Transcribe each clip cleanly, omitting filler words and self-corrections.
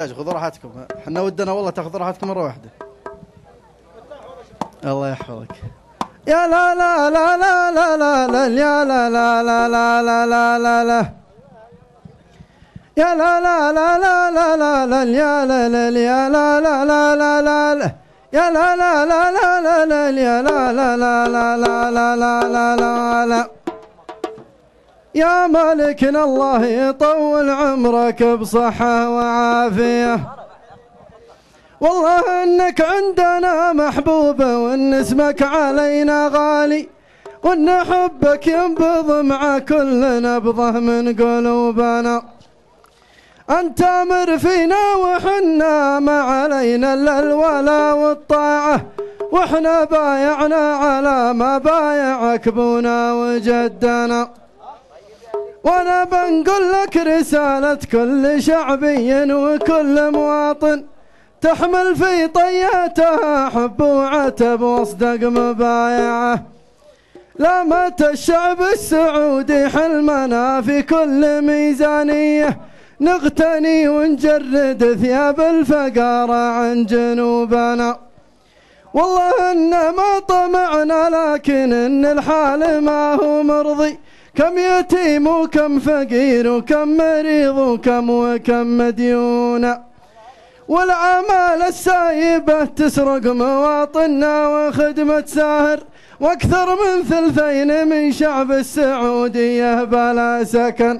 خذوا راحتكم، احنا ودنا والله تاخذوا راحتكم مره واحده. الله يحفظك. يا لا لا لا لا لا لا لا يا لا لا لا لا لا لا لا لا يا لا لا لا لا لا لا لا يا لا لا يا لا لا لا لا لا يا لا لا لا لا لا لا يا لا لا لا لا لا لا لا لا لا يا مالكنا الله يطول عمرك بصحة وعافية، والله انك عندنا محبوب وان اسمك علينا غالي، وان حبك ينبض مع كل نبضه من قلوبنا. انت امر فينا وحنا ما علينا الا الولا والطاعه، واحنا بايعنا على ما بايعك ابونا وجدنا. وانا بنقول لك رسالة كل شعبي وكل مواطن تحمل في طياتها حب وعتب واصدق مبايعه. لامة الشعب السعودي حلمنا في كل ميزانية، نغتني ونجرد ثياب الفقارة عن جنوبنا. والله ان ما طمعنا لكن ان الحال ما هو مرضي، كم يتيم وكم فقير وكم مريض وكم مديون، والعمال السايبة تسرق مواطننا وخدمة ساهر، واكثر من ثلثين من شعب السعودية بلا سكن.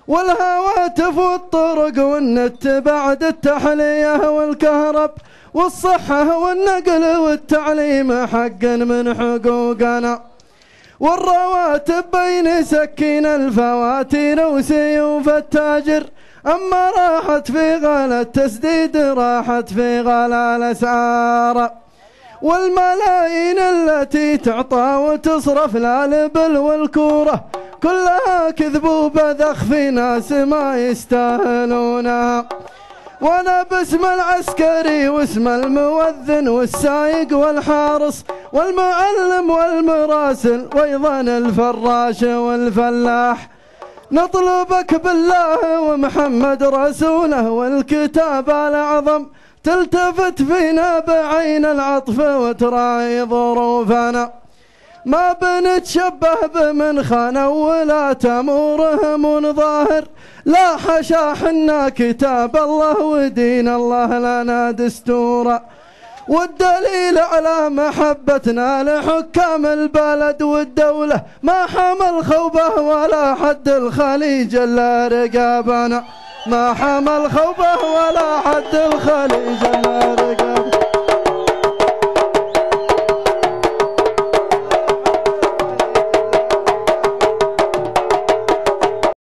والهواتف والطرق والنت بعد التحلية والكهرب والصحة والنقل والتعليم حق من حقوقنا. والرواتب بين سكين الفواتير وسيوف التاجر، أما راحت في غلا التسديد راحت في غلا الأسعار. والملايين التي تعطى وتصرف الألبل والكورة كلها كذب وبذخ في ناس ما يستاهلونها. وانا باسم العسكري واسم المؤذن والسايق والحارس والمعلم والمراسل وايضا الفراش والفلاح نطلبك بالله ومحمد رسوله والكتاب الاعظم تلتفت فينا بعين العطف وتراعي ظروفنا. ما بنتشبه بمن خانوا ولا تامرهم ظاهر، لا حشا حنا كتاب الله ودين الله لنا دستورا. والدليل على محبتنا لحكام البلد والدولة ما حمل خوبه ولا حد الخليج الا رقابنا، ما حمل خوبه ولا حد الخليج الا رقابنا.